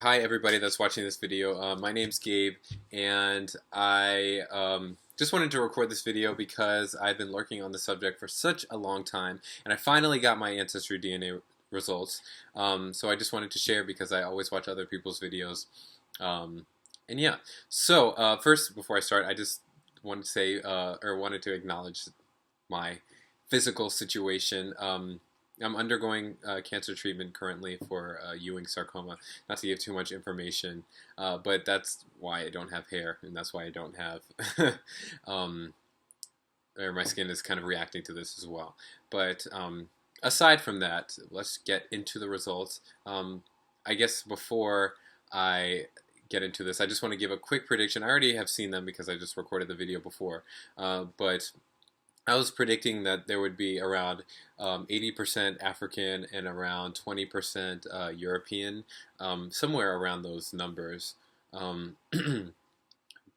Hi everybody that's watching this video. My name's Gabe, and I just wanted to record this video because I've been lurking on the subject for such a long time, and I finally got my Ancestry DNA results. So I just wanted to share because I always watch other people's videos. Um, and yeah, so first, before I start, I just wanted to say, or wanted to acknowledge my physical situation. I'm undergoing cancer treatment currently for Ewing sarcoma. Not to give too much information, but that's why I don't have hair, and that's why I don't have, um, or my skin is kind of reacting to this as well. But aside from that, let's get into the results. I guess before I get into this, I just want to give a quick prediction. I already have seen them because I just recorded the video before, but I was predicting that there would be around 80% African and around 20% European, somewhere around those numbers. Um,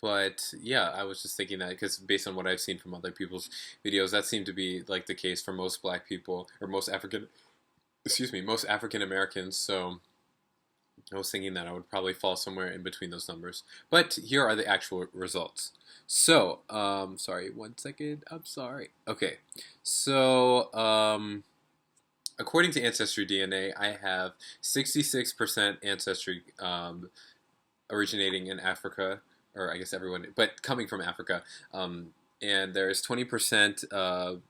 but yeah, I was just thinking that because based on what I've seen from other people's videos, that seemed to be like the case for most Black people or most African Americans. So I was thinking that I would probably fall somewhere in between those numbers. But here are the actual results. So, sorry, 1 second. I'm sorry. Okay. So, according to Ancestry DNA, I have 66% ancestry originating in Africa, or I guess everyone, but coming from Africa. And there's 20%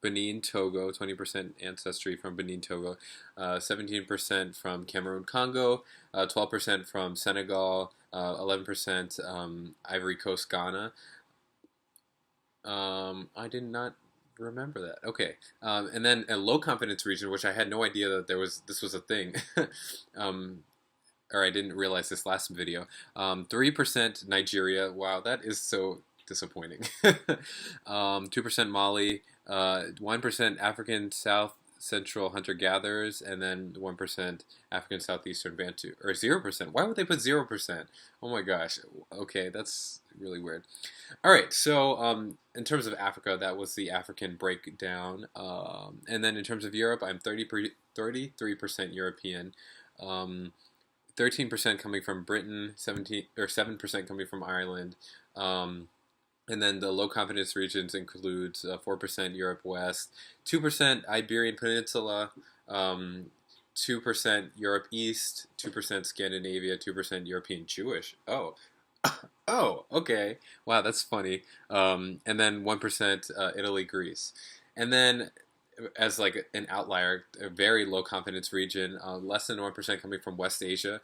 Benin, Togo, 20% ancestry from Benin, Togo, 17% from Cameroon, Congo, 12% from Senegal, 11% Ivory Coast, Ghana. I did not remember that. Okay, and then a low confidence region, which I had no idea that this was a thing, um, or I didn't realize this last video. 3% Nigeria. Wow, that is so disappointing. 2% Mali, 1% African South Central hunter gatherers, and then 1% African Southeastern Bantu, or 0%. Why would they put 0%? Oh my gosh. Okay, that's really weird. All right, so in terms of Africa, that was the African breakdown. And then in terms of Europe, I'm 33% European. 13% coming from Britain, 17 or 7% coming from Ireland, and then the low confidence regions includes 4% Europe West, 2% Iberian Peninsula, 2% Europe East, 2% Scandinavia, 2% European Jewish. Oh, oh, okay. Wow, that's funny. And then 1% Italy, Greece, and then as like an outlier, a very low confidence region, less than 1% coming from West Asia,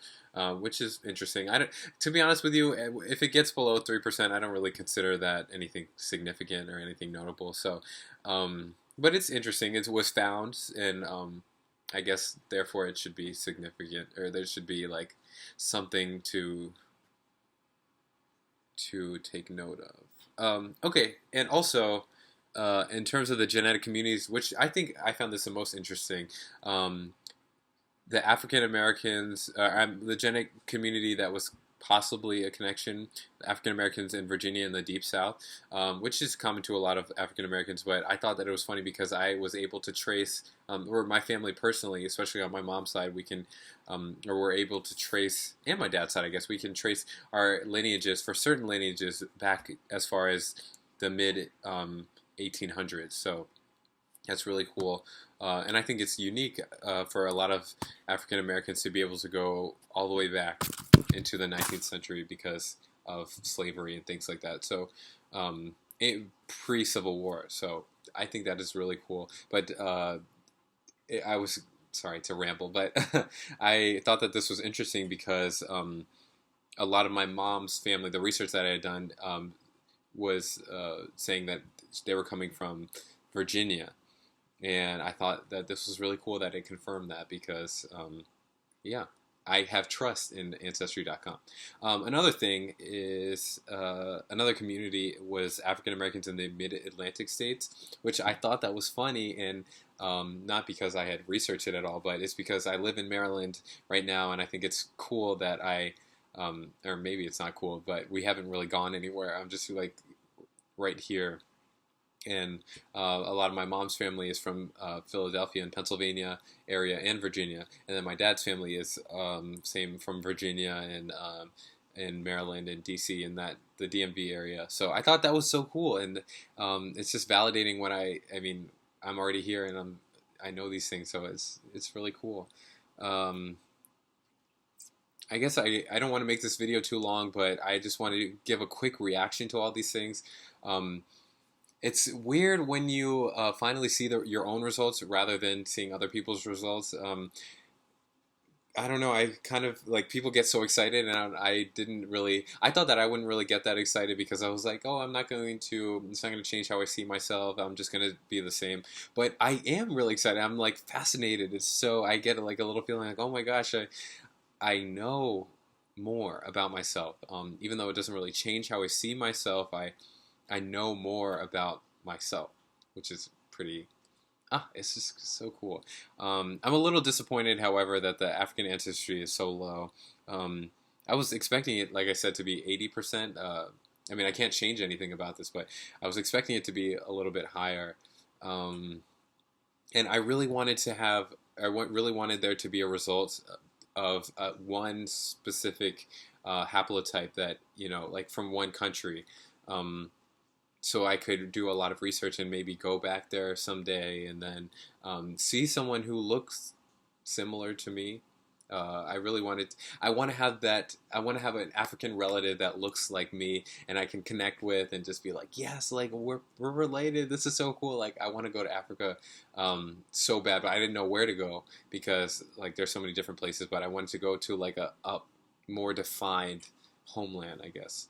which is interesting. I don't, to be honest with you, if it gets below 3%, I don't really consider that anything significant or anything notable. So, but it's interesting. It was found, and I guess therefore it should be significant, or there should be like something to take note of. Okay, and also in terms of the genetic communities, which I think I found this the most interesting, um, the African Americans, the genetic community that was possibly a connection, African Americans in Virginia in the Deep South, which is common to a lot of African Americans. But I thought that it was funny because I was able to trace, or my family personally, especially on my mom's side, we can, or we're able to trace, and my dad's side, I guess, we can trace our lineages for certain lineages back as far as the mid 1800s. So that's really cool. And I think it's unique for a lot of African Americans to be able to go all the way back into the 19th century because of slavery and things like that. So, pre-Civil War. So I think that is really cool. But I was sorry to ramble, but I thought that this was interesting because a lot of my mom's family, the research that I had done, was saying that they were coming from Virginia, and I thought that this was really cool that it confirmed that because, yeah, I have trust in Ancestry.com. Another thing is another community was African Americans in the Mid-Atlantic states, which I thought that was funny, and not because I had researched it at all, but it's because I live in Maryland right now, and I think it's cool that or maybe it's not cool, but we haven't really gone anywhere. I'm just like right here and a lot of my mom's family is from Philadelphia and Pennsylvania area and Virginia, and then my dad's family is same from Virginia and in Maryland and DC and that the DMV area. So I thought that was so cool, and it's just validating when I mean I'm already here and I know these things, so it's really cool. Um, I guess I don't want to make this video too long, but I just want to give a quick reaction to all these things. Um, it's weird when you finally see your own results rather than seeing other people's results. I don't know. I kind of like people get so excited, and I didn't really. I thought that I wouldn't really get that excited because I was like, oh, I'm not going to. It's not going to change how I see myself. I'm just going to be the same. But I am really excited. I'm like fascinated. It's so I get like a little feeling like, oh my gosh, I know more about myself. Even though it doesn't really change how I see myself, I know more about myself, which is pretty. It's just so cool. I'm a little disappointed, however, that the African ancestry is so low. I was expecting it, like I said, to be 80%. I mean, I can't change anything about this, but I was expecting it to be a little bit higher. And I really wanted to have, really wanted there to be a result of one specific haplotype that, you know, like from one country. So I could do a lot of research and maybe go back there someday and then see someone who looks similar to me. I really wanted. I want to have that. I want to have an African relative that looks like me, and I can connect with, and just be like, yes, like we're related. This is so cool. Like I want to go to Africa so bad, but I didn't know where to go because like there's so many different places. But I wanted to go to like a more defined homeland, I guess.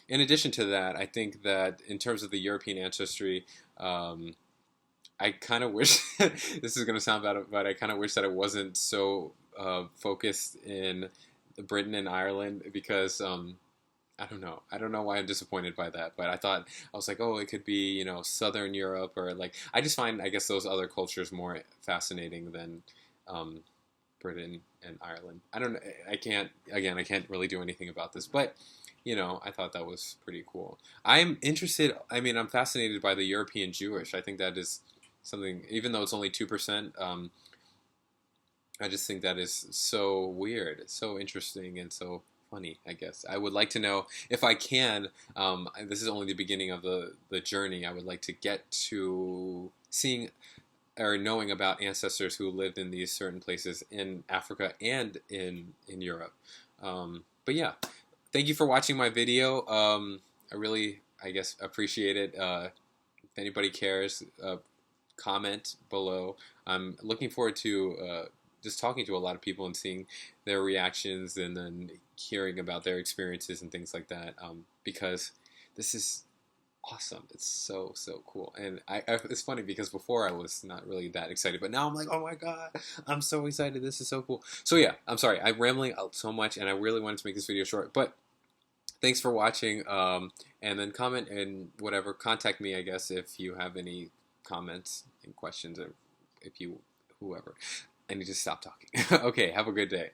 In addition to that, I think that in terms of the European ancestry, I kind of wish this is going to sound bad, but I kind of wish that it wasn't so focused in Britain and Ireland because I don't know. I don't know why I'm disappointed by that, but I was like, oh, it could be, you know, Southern Europe or like I just find I guess those other cultures more fascinating than Britain and Ireland. I don't know. I can't really do anything about this, but you know, I thought that was pretty cool. I'm interested. I mean, I'm fascinated by the European Jewish. I think that is something, even though it's only 2%. I just think that is so weird. It's so interesting and so funny, I guess. I would like to know if I can. This is only the beginning of the journey. I would like to get to seeing or knowing about ancestors who lived in these certain places in Africa and in Europe. But yeah, thank you for watching my video. I really, I guess, appreciate it. If anybody cares, comment below. I'm looking forward to just talking to a lot of people and seeing their reactions and then hearing about their experiences and things like that because this is awesome. It's so cool. And it's funny because before I was not really that excited, but now I'm like, oh my god, I'm so excited. This is so cool. So yeah, I'm sorry, I'm rambling out so much and I really wanted to make this video short, but thanks for watching, and then comment and whatever, contact me, I guess, if you have any comments and questions, or if you, whoever. I need to stop talking. Okay, have a good day.